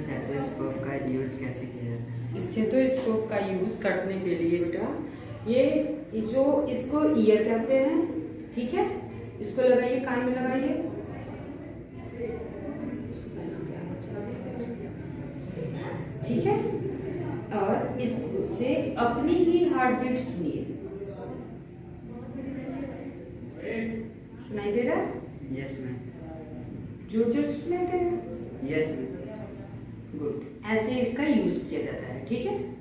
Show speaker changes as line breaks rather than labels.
Stethoscope का use कैसे किया जाता है?
स्टेथोस्कोप का यूज़ करने के लिए बेटा ये जो इसको ईयर कहते हैं, ठीक है, इसको लगाइए, कान में लगाइए, ठीक है, और इससे अपनी ही हार्ट बीट सुनिए। सुनाई दे रहा है?
Yes ma'am.
जोर जोर सुनाई दे रहा है?
Yes ma'am.
गुड, ऐसे इसका यूज किया जाता है, ठीक है।